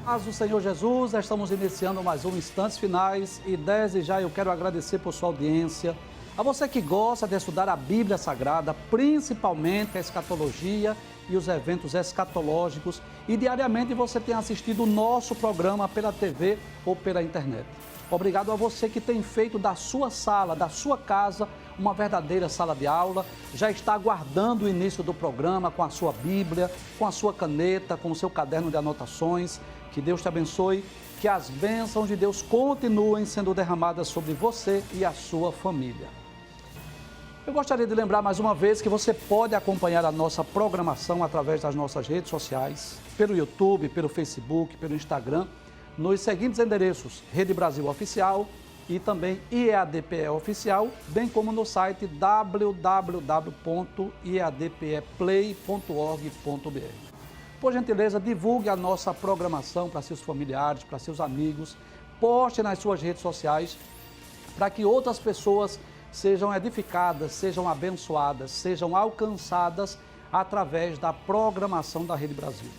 Paz do Senhor Jesus, estamos iniciando mais um Instantes Finais e desde já eu quero agradecer por sua audiência. A você que gosta de estudar a Bíblia Sagrada, principalmente a escatologia e os eventos escatológicos, e diariamente você tem assistido o nosso programa pela TV ou pela internet. Obrigado a você que tem feito da sua sala, da sua casa, uma verdadeira sala de aula, já está aguardando o início do programa com a sua Bíblia, com a sua caneta, com o seu caderno de anotações. Que Deus te abençoe, que as bênçãos de Deus continuem sendo derramadas sobre você e a sua família. Eu gostaria de lembrar mais uma vez que você pode acompanhar a nossa programação através das nossas redes sociais, pelo YouTube, pelo Facebook, pelo Instagram, nos seguintes endereços: Rede Brasil Oficial e também IEADPE Oficial, bem como no site www.iadpeplay.org.br. Por gentileza, divulgue a nossa programação para seus familiares, para seus amigos, poste nas suas redes sociais para que outras pessoas sejam edificadas, sejam abençoadas, sejam alcançadas através da programação da Rede Brasil.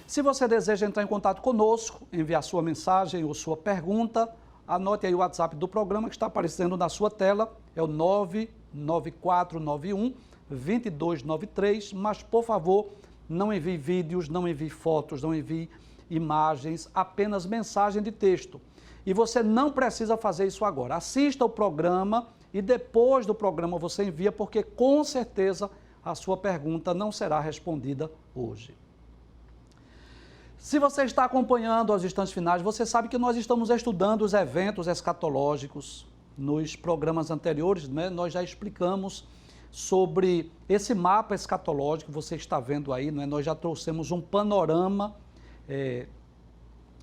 Se você deseja entrar em contato conosco, enviar sua mensagem ou sua pergunta, anote aí o WhatsApp do programa que está aparecendo na sua tela, é o 99491-2293, mas por favor, não envie vídeos, não envie fotos, não envie imagens, apenas mensagem de texto. E você não precisa fazer isso agora. Assista o programa e depois do programa você envia, porque com certeza a sua pergunta não será respondida hoje. Se você está acompanhando os Instantes Finais, você sabe que nós estamos estudando os eventos escatológicos. Nos programas anteriores, né, nós já explicamos sobre esse mapa escatológico que você está vendo aí, né? Nós já trouxemos um panorama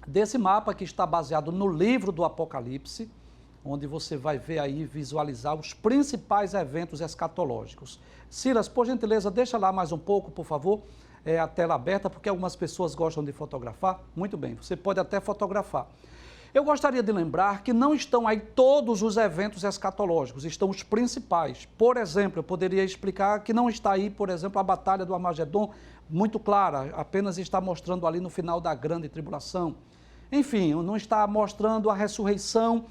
desse mapa que está baseado no livro do Apocalipse, onde você vai ver aí, visualizar os principais eventos escatológicos. Silas, por gentileza, deixa lá mais um pouco, por favor, a tela aberta, porque algumas pessoas gostam de fotografar. Muito bem, você pode até fotografar. Eu gostaria de lembrar que não estão aí todos os eventos escatológicos, estão os principais. Por exemplo, eu poderia explicar que não está aí, por exemplo, a Batalha do Armagedon, muito clara, apenas está mostrando ali no final da grande tribulação. Enfim, não está mostrando a ressurreição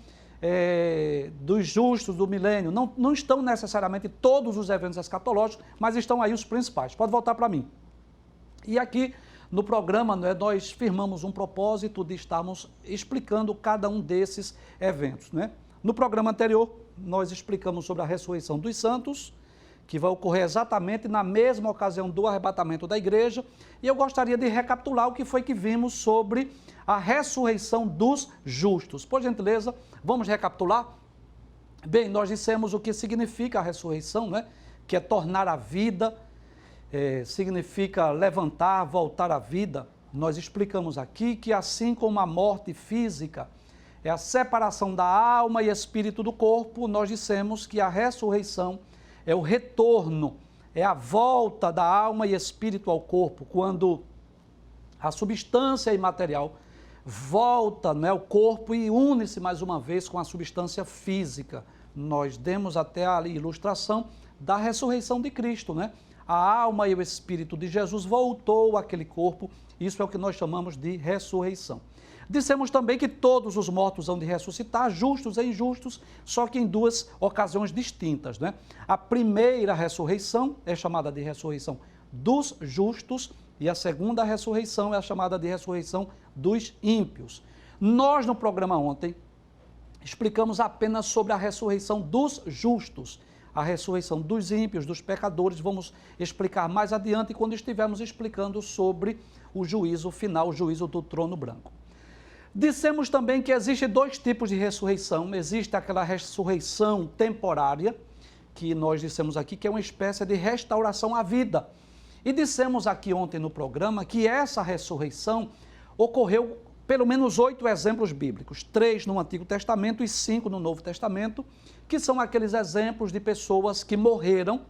dos justos do milênio. Não estão necessariamente todos os eventos escatológicos, mas estão aí os principais. Pode voltar para mim. E aqui no programa, né, nós firmamos um propósito de estarmos explicando cada um desses eventos, né? No programa anterior, nós explicamos sobre a ressurreição dos santos, que vai ocorrer exatamente na mesma ocasião do arrebatamento da igreja, e eu gostaria de recapitular o que foi que vimos sobre a ressurreição dos justos. Por gentileza, vamos recapitular? Bem, nós dissemos o que significa a ressurreição, né? Que é tornar a vida, significa levantar, voltar à vida. Nós explicamos aqui que assim como a morte física é a separação da alma e espírito do corpo, nós dissemos que a ressurreição é o retorno, é a volta da alma e espírito ao corpo, quando a substância imaterial volta, né, ao corpo e une-se mais uma vez com a substância física. Nós demos até a ilustração da ressurreição de Cristo, né? A alma e o espírito de Jesus voltou àquele corpo, isso é o que nós chamamos de ressurreição. Dissemos também que todos os mortos hão de ressuscitar, justos e injustos, só que em duas ocasiões distintas, né? A primeira ressurreição é chamada de ressurreição dos justos e a segunda ressurreição é a chamada de ressurreição dos ímpios. Nós, no programa ontem, explicamos apenas sobre a ressurreição dos justos. A ressurreição dos ímpios, dos pecadores, vamos explicar mais adiante quando estivermos explicando sobre o juízo final, o juízo do trono branco. Dissemos também que existem dois tipos de ressurreição. Existe aquela ressurreição temporária, que nós dissemos aqui que é uma espécie de restauração à vida. E dissemos aqui ontem no programa que essa ressurreição ocorreu pelo menos 8 exemplos bíblicos, 3 no Antigo Testamento e 5 no Novo Testamento, que são aqueles exemplos de pessoas que morreram,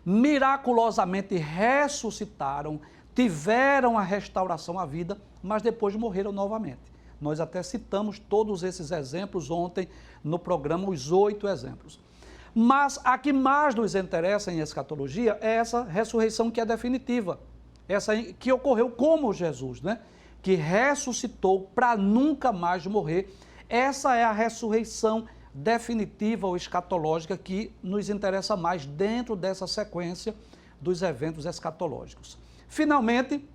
miraculosamente ressuscitaram, tiveram a restauração à vida, mas depois morreram novamente. Nós até citamos todos esses exemplos ontem no programa, os 8 exemplos. Mas a que mais nos interessa em escatologia é essa ressurreição que é definitiva, essa que ocorreu como Jesus, né? que ressuscitou para nunca mais morrer. Essa é a ressurreição definitiva ou escatológica que nos interessa mais dentro dessa sequência dos eventos escatológicos. Finalmente,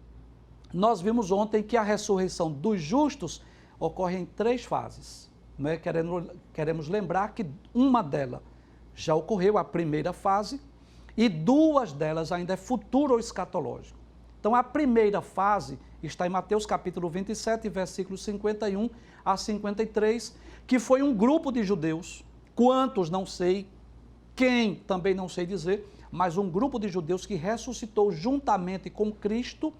nós vimos ontem que a ressurreição dos justos ocorre em 3 fases. Né? Queremos lembrar que uma delas já ocorreu, a primeira fase, e 2 delas ainda é futuro ou escatológico. Então, a primeira fase está em Mateus capítulo 27, versículos 51 a 53, que foi um grupo de judeus, quantos não sei, quem também não sei dizer, mas um grupo de judeus que ressuscitou juntamente com Cristo,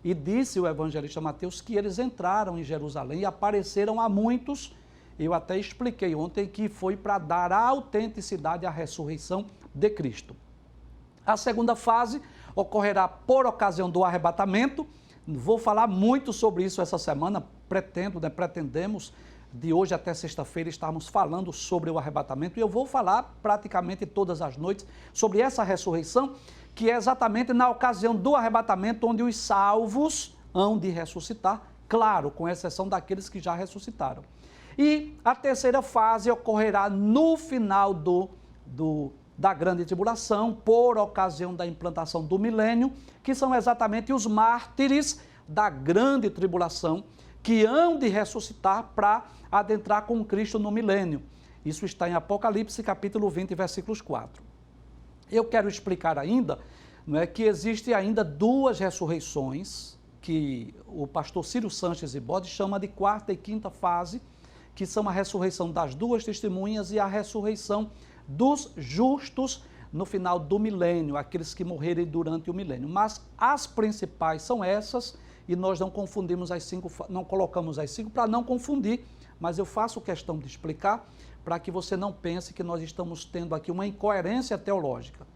e disse o evangelista Mateus que eles entraram em Jerusalém e apareceram a muitos. Eu até expliquei ontem que foi para dar a autenticidade à ressurreição de Cristo. A segunda fase ocorrerá por ocasião do arrebatamento. Vou falar muito sobre isso essa semana, pretendemos, de hoje até sexta-feira, estarmos falando sobre o arrebatamento, e eu vou falar praticamente todas as noites sobre essa ressurreição, que é exatamente na ocasião do arrebatamento, onde os salvos hão de ressuscitar, claro, com exceção daqueles que já ressuscitaram. E a terceira fase ocorrerá no final da grande tribulação, por ocasião da implantação do milênio, que são exatamente os mártires da grande tribulação, que hão de ressuscitar para adentrar com Cristo no milênio. Isso está em Apocalipse, capítulo 20, versículos 4. Eu quero explicar ainda, que existem ainda 2 ressurreições, que o pastor Ciro Sanches Ibode chama de 4ª e 5ª fase, que são a ressurreição das 2 testemunhas e a ressurreição dos justos no final do milênio, aqueles que morrerem durante o milênio. Mas as principais são essas, e nós não confundimos as 5, não colocamos as 5 para não confundir, mas eu faço questão de explicar para que você não pense que nós estamos tendo aqui uma incoerência teológica.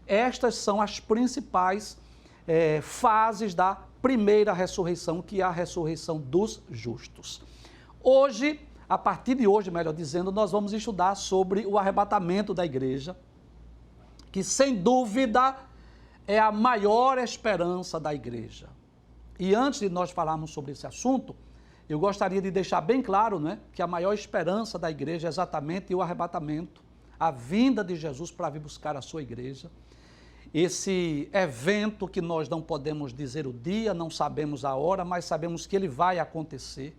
Estas são as principais fases da primeira ressurreição, que é a ressurreição dos justos. Hoje, a partir de hoje, melhor dizendo, nós vamos estudar sobre o arrebatamento da igreja, que sem dúvida é a maior esperança da igreja. E antes de nós falarmos sobre esse assunto, eu gostaria de deixar bem claro, que a maior esperança da igreja é exatamente o arrebatamento, a vinda de Jesus para vir buscar a sua igreja. Esse evento que nós não podemos dizer o dia, não sabemos a hora, mas sabemos que ele vai acontecer,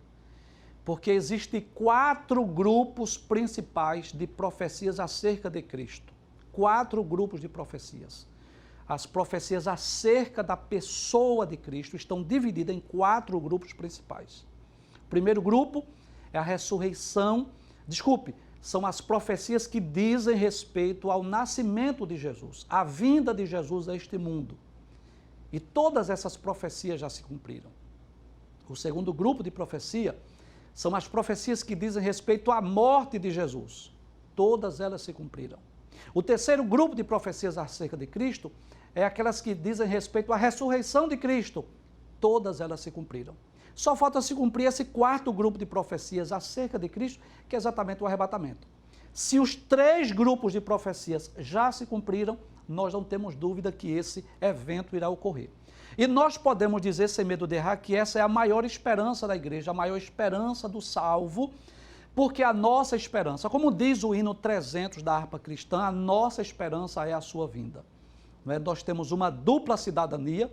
porque existem 4 grupos principais de profecias acerca de Cristo. 4 grupos de profecias. As profecias acerca da pessoa de Cristo estão divididas em 4 grupos principais. O primeiro grupo é a ressurreição, são as profecias que dizem respeito ao nascimento de Jesus, à vinda de Jesus a este mundo. E todas essas profecias já se cumpriram. O segundo grupo de profecia são as profecias que dizem respeito à morte de Jesus. Todas elas se cumpriram. O terceiro grupo de profecias acerca de Cristo é aquelas que dizem respeito à ressurreição de Cristo. Todas elas se cumpriram. Só falta se cumprir esse 4º grupo de profecias acerca de Cristo, que é exatamente o arrebatamento. Se os 3 grupos de profecias já se cumpriram, nós não temos dúvida que esse evento irá ocorrer. E nós podemos dizer, sem medo de errar, que essa é a maior esperança da igreja, a maior esperança do salvo, porque a nossa esperança, como diz o hino 300 da harpa cristã, a nossa esperança é a sua vinda. Nós temos uma dupla cidadania,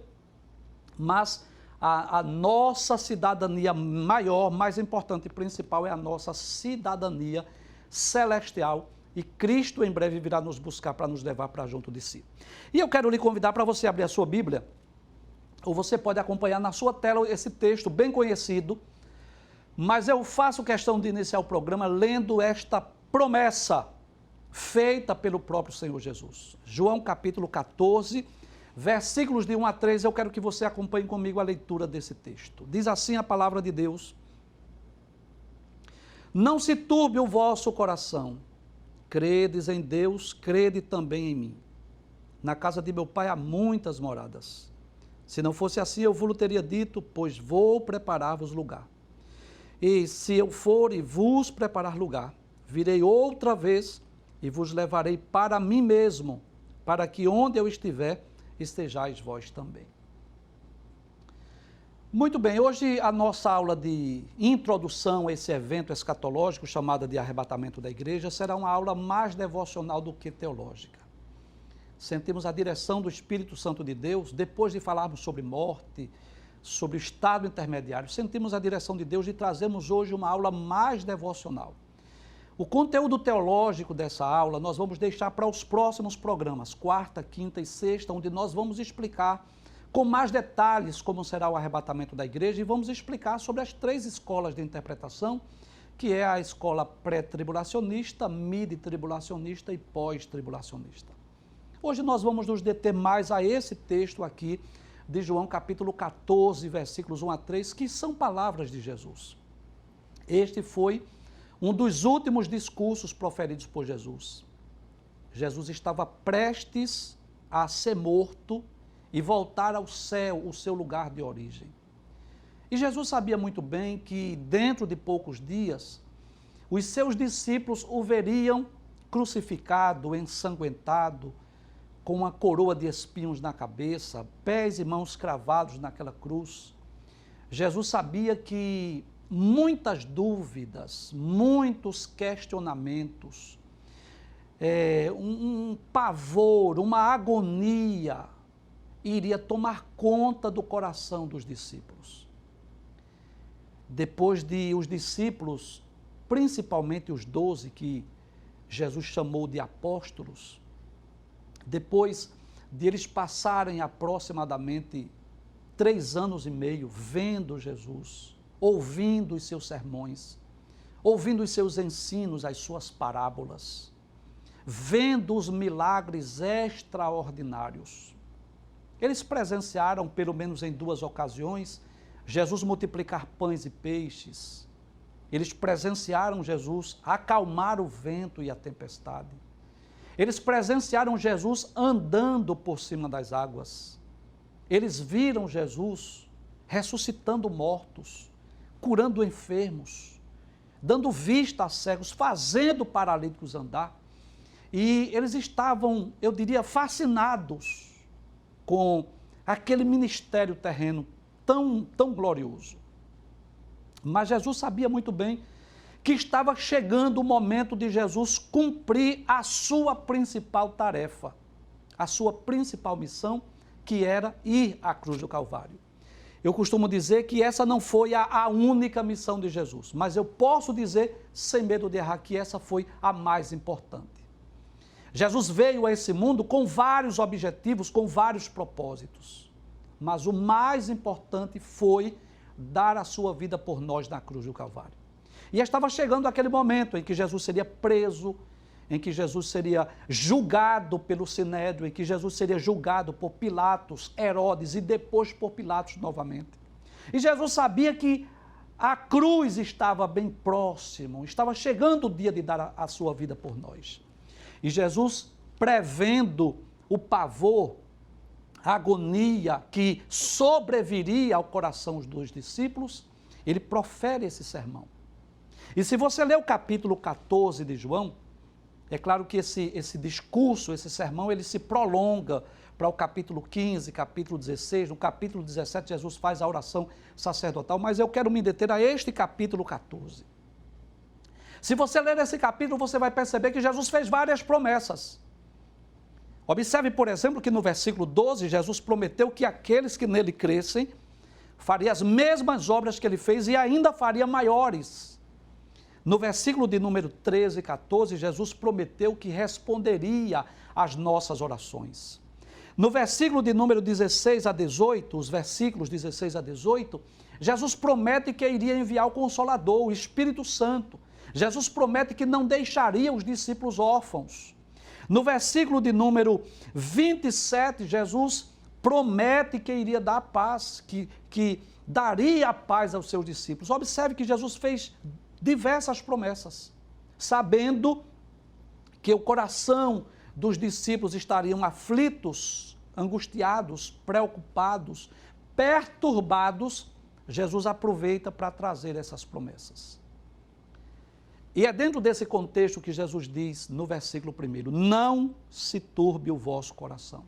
mas a nossa cidadania maior, mais importante e principal é a nossa cidadania celestial, e Cristo em breve virá nos buscar para nos levar para junto de si. E eu quero lhe convidar para você abrir a sua Bíblia, ou você pode acompanhar na sua tela esse texto bem conhecido, mas eu faço questão de iniciar o programa lendo esta promessa feita pelo próprio Senhor Jesus. João capítulo 14, versículos de 1 a 3, eu quero que você acompanhe comigo a leitura desse texto. Diz assim a palavra de Deus: Não se turbe o vosso coração, credes em Deus, crede também em mim. Na casa de meu pai há muitas moradas. Se não fosse assim, eu vos teria dito, pois vou preparar-vos lugar. E se eu for e vos preparar lugar, virei outra vez e vos levarei para mim mesmo, para que onde eu estiver, estejais vós também. Muito bem, hoje a nossa aula de introdução a esse evento escatológico, chamada de arrebatamento da igreja, será uma aula mais devocional do que teológica. Sentimos a direção do Espírito Santo de Deus, depois de falarmos sobre morte, sobre o estado intermediário, sentimos a direção de Deus e trazemos hoje uma aula mais devocional. O conteúdo teológico dessa aula nós vamos deixar para os próximos programas, quarta, quinta e sexta, onde nós vamos explicar com mais detalhes como será o arrebatamento da igreja e vamos explicar sobre as 3 escolas de interpretação, que é a escola pré-tribulacionista, mid-tribulacionista e pós-tribulacionista. Hoje nós vamos nos deter mais a esse texto aqui de João capítulo 14, versículos 1 a 3, que são palavras de Jesus. Este foi um dos últimos discursos proferidos por Jesus. Jesus estava prestes a ser morto e voltar ao céu, o seu lugar de origem. E Jesus sabia muito bem que dentro de poucos dias, os seus discípulos o veriam crucificado, ensanguentado, com uma coroa de espinhos na cabeça, pés e mãos cravados naquela cruz. Jesus sabia que muitas dúvidas, muitos questionamentos, um pavor, uma agonia, iria tomar conta do coração dos discípulos. Depois de os discípulos, principalmente os 12 que Jesus chamou de apóstolos, depois de eles passarem aproximadamente 3 anos e meio vendo Jesus, ouvindo os seus sermões, ouvindo os seus ensinos, as suas parábolas, vendo os milagres extraordinários. Eles presenciaram, pelo menos em 2 ocasiões, Jesus multiplicar pães e peixes. Eles presenciaram Jesus acalmar o vento e a tempestade. Eles presenciaram Jesus andando por cima das águas. Eles viram Jesus ressuscitando mortos, curando enfermos, dando vista a cegos, fazendo paralíticos andar. E eles estavam, eu diria, fascinados com aquele ministério terreno tão glorioso. Mas Jesus sabia muito bem que estava chegando o momento de Jesus cumprir a sua principal tarefa, a sua principal missão, que era ir à cruz do Calvário. Eu costumo dizer que essa não foi a única missão de Jesus, mas eu posso dizer, sem medo de errar, que essa foi a mais importante. Jesus veio a esse mundo com vários objetivos, com vários propósitos, mas o mais importante foi dar a sua vida por nós na cruz do Calvário. E estava chegando aquele momento em que Jesus seria preso, em que Jesus seria julgado pelo Sinédrio, em que Jesus seria julgado por Pilatos, Herodes e depois por Pilatos novamente. E Jesus sabia que a cruz estava bem próximo, estava chegando o dia de dar a sua vida por nós. E Jesus, prevendo o pavor, a agonia que sobreviria ao coração dos discípulos, ele profere esse sermão. E se você ler o capítulo 14 de João, é claro que esse discurso, esse sermão, ele se prolonga para o capítulo 15, capítulo 16, no capítulo 17 Jesus faz a oração sacerdotal, mas eu quero me deter a este capítulo 14. Se você ler esse capítulo, você vai perceber que Jesus fez várias promessas. Observe, por exemplo, que no versículo 12, Jesus prometeu que aqueles que nele crescem faria as mesmas obras que ele fez e ainda faria maiores. No versículo de número 13 e 14, Jesus prometeu que responderia às nossas orações. No versículo de número 16 a 18, os versículos 16 a 18, Jesus promete que iria enviar o Consolador, o Espírito Santo. Jesus promete que não deixaria os discípulos órfãos. No versículo de número 27, Jesus promete que iria dar a paz, que daria a paz aos seus discípulos. Observe que Jesus fez diversas promessas, sabendo que o coração dos discípulos estariam aflitos, angustiados, preocupados, perturbados. Jesus aproveita para trazer essas promessas. E é dentro desse contexto que Jesus diz no versículo 1, não se turbe o vosso coração.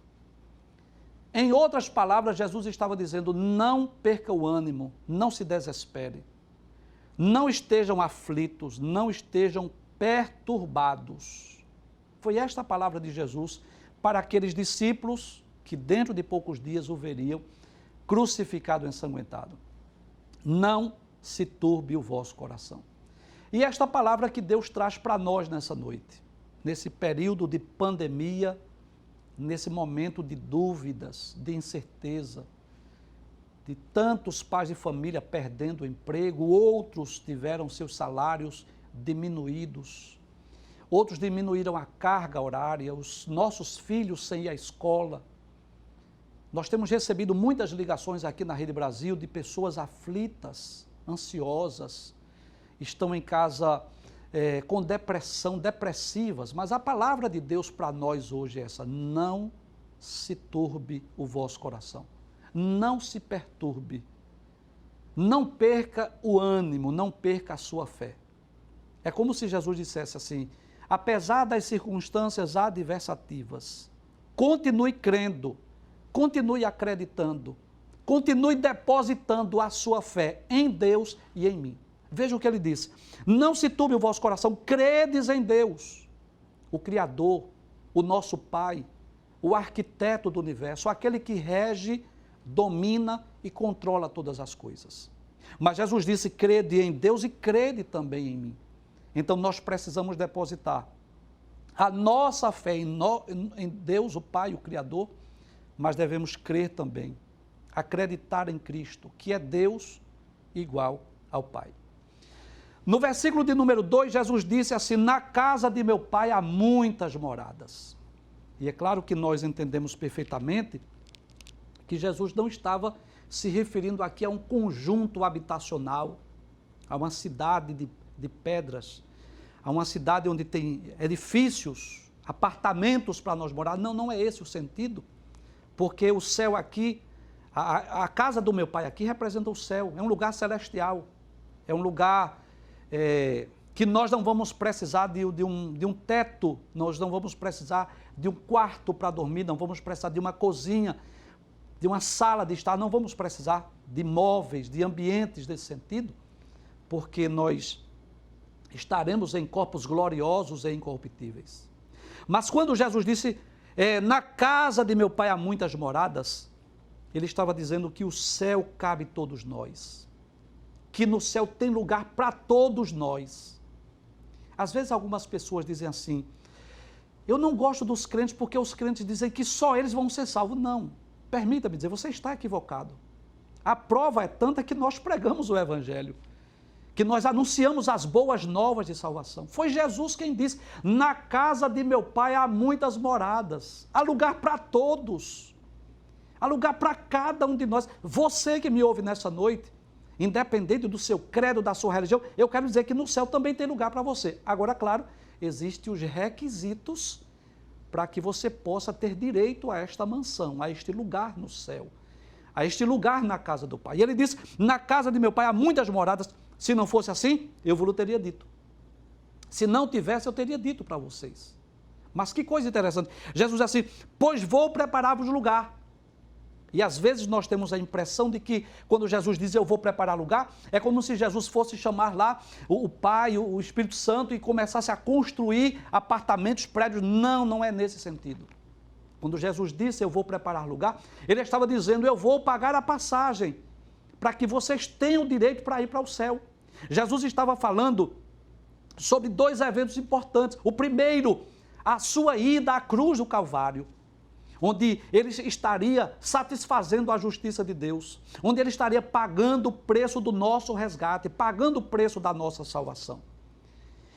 Em outras palavras, Jesus estava dizendo: não perca o ânimo, não se desespere, não estejam aflitos, não estejam perturbados. Foi esta a palavra de Jesus para aqueles discípulos que dentro de poucos dias o veriam crucificado, ensanguentado. Não se turbe o vosso coração. E esta palavra que Deus traz para nós nessa noite, nesse período de pandemia, nesse momento de dúvidas, de incerteza, de tantos pais de família perdendo o emprego, outros tiveram seus salários diminuídos, outros diminuíram a carga horária, os nossos filhos sem ir à escola. Nós temos recebido muitas ligações aqui na Rede Brasil de pessoas aflitas, ansiosas, estão em casa com depressão, depressivas, mas a palavra de Deus para nós hoje é essa: não se turbe o vosso coração, não se perturbe, não perca o ânimo, não perca a sua fé. É como se Jesus dissesse assim: apesar das circunstâncias adversativas, continue crendo, continue acreditando, continue depositando a sua fé em Deus e em mim. Veja o que ele disse: não se turbe o vosso coração, credes em Deus, o Criador, o nosso Pai, o arquiteto do universo, aquele que rege, domina e controla todas as coisas. Mas Jesus disse: crede em Deus e crede também em mim. Então nós precisamos depositar a nossa fé em Deus, o Pai, o Criador, mas devemos crer também, acreditar em Cristo, que é Deus igual ao Pai. No versículo de número 2, Jesus disse assim: na casa de meu Pai há muitas moradas. E é claro que nós entendemos perfeitamente que Jesus não estava se referindo aqui a um conjunto habitacional, a uma cidade de pedras, a uma cidade onde tem edifícios, apartamentos para nós morar. Não, não é esse o sentido, porque o céu aqui, a casa do meu Pai aqui representa o céu, é um lugar celestial, é um lugar que nós não vamos precisar de um teto, nós não vamos precisar de um quarto para dormir, não vamos precisar de uma cozinha, de uma sala de estar, não vamos precisar de móveis, de ambientes desse sentido, porque nós estaremos em corpos gloriosos e incorruptíveis. Mas quando Jesus disse, na casa de meu Pai há muitas moradas, ele estava dizendo que o céu cabe todos nós, que no céu tem lugar para todos nós. Às vezes algumas pessoas dizem assim: eu não gosto dos crentes porque os crentes dizem que só eles vão ser salvos. Não, permita-me dizer, você está equivocado. A prova é tanta que nós pregamos o Evangelho, que nós anunciamos as boas novas de salvação. Foi Jesus quem disse: na casa de meu Pai há muitas moradas, há lugar para todos, há lugar para cada um de nós. Você que me ouve nessa noite, independente do seu credo, da sua religião, eu quero dizer que no céu também tem lugar para você. Agora, claro, existem os requisitos para que você possa ter direito a esta mansão, a este lugar no céu, a este lugar na casa do Pai. E ele disse: na casa de meu Pai há muitas moradas. Se não fosse assim, eu vos teria dito. Se não tivesse, eu teria dito para vocês. Mas que coisa interessante. Jesus diz assim: pois vou preparar-vos lugar. E às vezes nós temos a impressão de que quando Jesus diz eu vou preparar lugar, é como se Jesus fosse chamar lá o Pai, o Espírito Santo e começasse a construir apartamentos, prédios. Não, não é nesse sentido. Quando Jesus disse eu vou preparar lugar, ele estava dizendo: eu vou pagar a passagem para que vocês tenham direito para ir para o céu. Jesus estava falando sobre dois eventos importantes. O primeiro, a sua ida à cruz do Calvário, onde ele estaria satisfazendo a justiça de Deus, onde ele estaria pagando o preço do nosso resgate, pagando o preço da nossa salvação.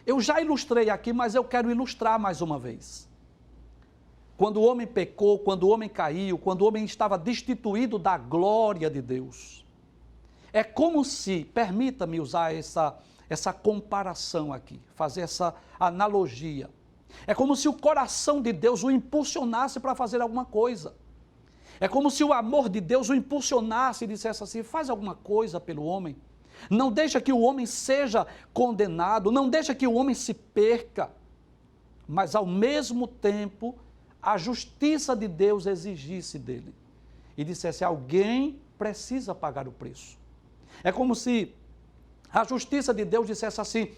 Eu já ilustrei aqui, mas eu quero ilustrar mais uma vez. Quando o homem pecou, quando o homem caiu, quando o homem estava destituído da glória de Deus, é como se, permita-me usar essa comparação aqui, fazer essa analogia. É como se o coração de Deus o impulsionasse para fazer alguma coisa. É como se o amor de Deus o impulsionasse e dissesse assim: faz alguma coisa pelo homem. Não deixa que o homem seja condenado, não deixa que o homem se perca. Mas ao mesmo tempo, a justiça de Deus exigisse dele e dissesse: alguém precisa pagar o preço. É como se a justiça de Deus dissesse assim: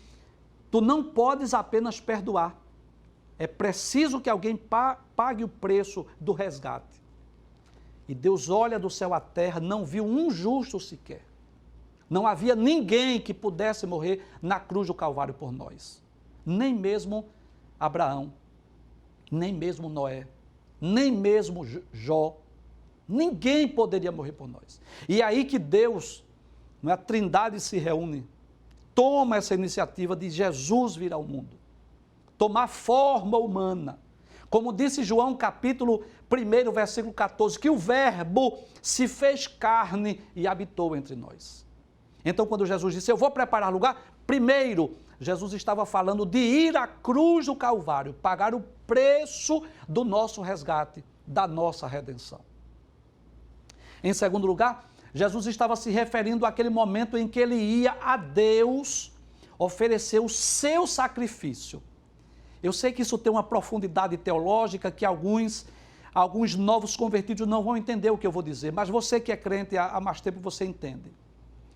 tu não podes apenas perdoar, é preciso que alguém pague o preço do resgate. E Deus olha do céu à terra, não viu um justo sequer. Não havia ninguém que pudesse morrer na cruz do Calvário por nós. Nem mesmo Abraão, nem mesmo Noé, nem mesmo Jó. Ninguém poderia morrer por nós. E é aí que Deus, a Trindade se reúne, toma essa iniciativa de Jesus vir ao mundo, tomar forma humana. Como disse João capítulo 1, versículo 14, que o Verbo se fez carne e habitou entre nós. Então, quando Jesus disse: eu vou preparar lugar, primeiro, Jesus estava falando de ir à cruz do Calvário, pagar o preço do nosso resgate, da nossa redenção. Em segundo lugar, Jesus estava se referindo àquele momento em que ele ia a Deus oferecer o seu sacrifício. Eu sei que isso tem uma profundidade teológica que alguns novos convertidos não vão entender o que eu vou dizer, mas você que é crente há mais tempo, você entende.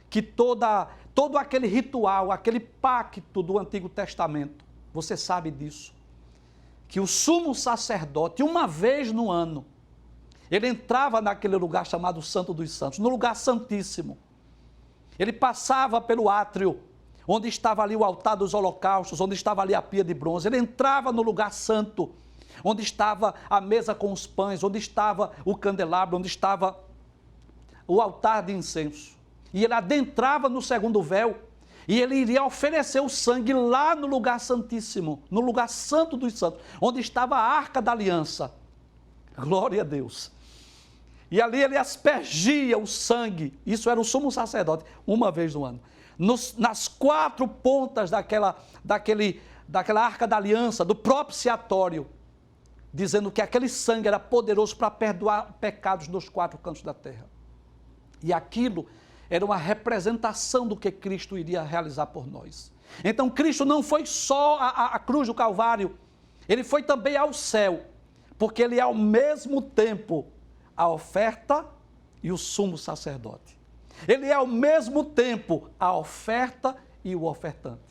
Que todo aquele ritual, aquele pacto do Antigo Testamento, você sabe disso, que o sumo sacerdote, uma vez no ano, ele entrava naquele lugar chamado Santo dos Santos, no lugar santíssimo. Ele passava pelo átrio, onde estava ali o altar dos holocaustos, onde estava ali a pia de bronze. Ele entrava no lugar santo, onde estava a mesa com os pães, onde estava o candelabro, onde estava o altar de incenso. E ele adentrava no segundo véu, e ele iria oferecer o sangue lá no lugar santíssimo, no lugar santo dos santos, onde estava a arca da aliança. Glória a Deus. E ali ele aspergia o sangue, isso era o sumo sacerdote, uma vez no ano. Nas quatro pontas daquela arca da aliança, do propiciatório, dizendo que aquele sangue era poderoso para perdoar pecados nos quatro cantos da terra. E aquilo era uma representação do que Cristo iria realizar por nós. Então Cristo não foi só a cruz do Calvário, ele foi também ao céu, porque ele é ao mesmo tempo a oferta e o sumo sacerdote. Ele é ao mesmo tempo a oferta e o ofertante.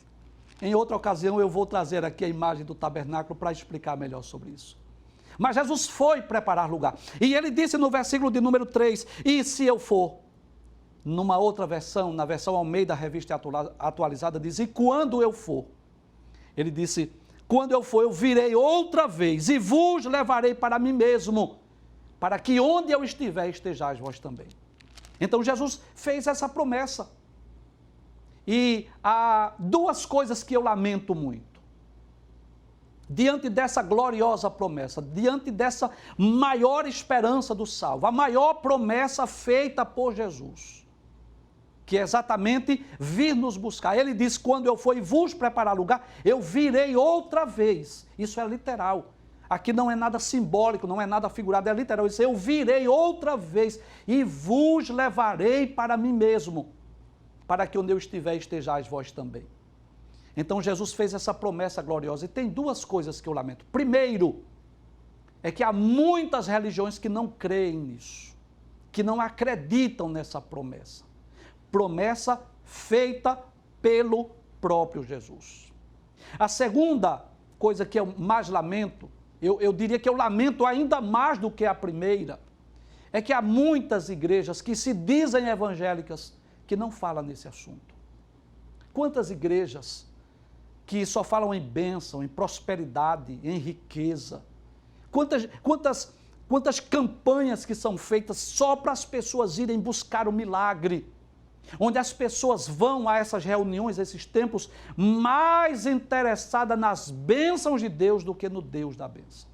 Em outra ocasião eu vou trazer aqui a imagem do tabernáculo para explicar melhor sobre isso. Mas Jesus foi preparar lugar. E ele disse no versículo de número 3, e se eu for? Numa outra versão, na versão Almeida Revista Atualizada, diz: e quando eu for? Ele disse: quando eu for, eu virei outra vez e vos levarei para mim mesmo, para que onde eu estiver, estejais vós também. Então Jesus fez essa promessa. E há duas coisas que eu lamento muito. Diante dessa gloriosa promessa, diante dessa maior esperança do salvo, a maior promessa feita por Jesus, que é exatamente vir nos buscar. Ele diz: quando eu for e vos preparar lugar, eu virei outra vez. Isso é literal. Aqui não é nada simbólico, não é nada figurado, é literal. Ele diz: eu virei outra vez e vos levarei para mim mesmo, para que onde eu estiver, estejais vós também. Então Jesus fez essa promessa gloriosa. E tem duas coisas que eu lamento. Primeiro, é que há muitas religiões que não creem nisso, que não acreditam nessa promessa. Promessa feita pelo próprio Jesus. A segunda coisa que eu mais lamento, eu diria que eu lamento ainda mais do que a primeira, é que há muitas igrejas que se dizem evangélicas que não falam nesse assunto. Quantas igrejas que só falam em bênção, em prosperidade, em riqueza. Quantas campanhas que são feitas só para as pessoas irem buscar o milagre, onde as pessoas vão a essas reuniões, esses templos, mais interessadas nas bênçãos de Deus do que no Deus da bênção.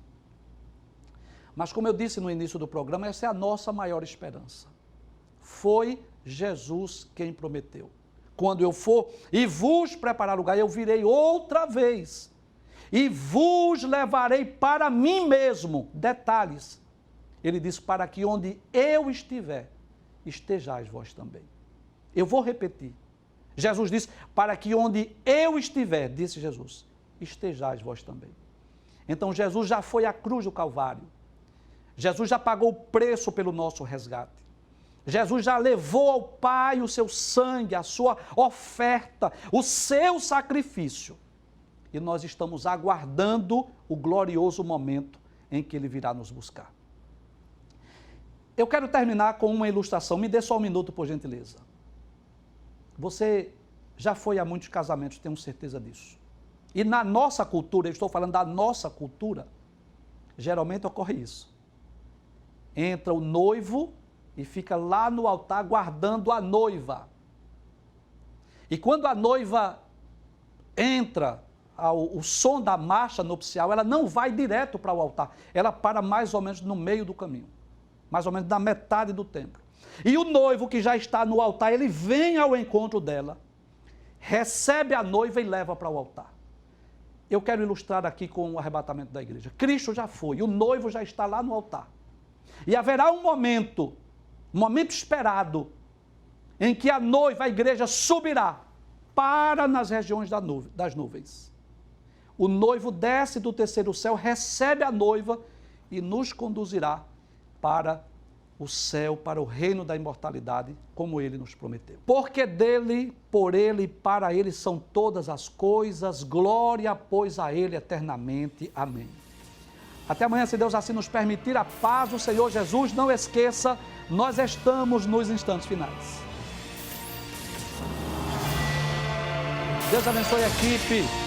Mas como eu disse no início do programa, essa é a nossa maior esperança. Foi Jesus quem prometeu: quando eu for e vos preparar lugar, eu virei outra vez e vos levarei para mim mesmo. Detalhes, ele diz: para que onde eu estiver, estejais vós também. Eu vou repetir. Jesus disse: para que onde eu estiver, disse Jesus, estejais vós também. Então Jesus já foi à cruz do Calvário. Jesus já pagou o preço pelo nosso resgate. Jesus já levou ao Pai o seu sangue, a sua oferta, o seu sacrifício. E nós estamos aguardando o glorioso momento em que Ele virá nos buscar. Eu quero terminar com uma ilustração. Me dê só um minuto, por gentileza. Você já foi a muitos casamentos, tenho certeza disso. E na nossa cultura, eu estou falando da nossa cultura, geralmente ocorre isso. Entra o noivo e fica lá no altar guardando a noiva. E quando a noiva entra, o som da marcha nupcial, ela não vai direto para o altar. Ela para mais ou menos no meio do caminho. Mais ou menos na metade do templo. E o noivo que já está no altar, ele vem ao encontro dela, recebe a noiva e leva para o altar. Eu quero ilustrar aqui com o arrebatamento da igreja. Cristo já foi, o noivo já está lá no altar. E haverá um momento esperado, em que a noiva, a igreja, subirá para nas regiões das nuvens. O noivo desce do terceiro céu, recebe a noiva e nos conduzirá para o céu, para o reino da imortalidade, como Ele nos prometeu. Porque dele, por Ele e para Ele são todas as coisas, glória, pois a Ele eternamente. Amém. Até amanhã, se Deus assim nos permitir, a paz do Senhor Jesus. Não esqueça, nós estamos nos instantes finais. Deus abençoe a equipe.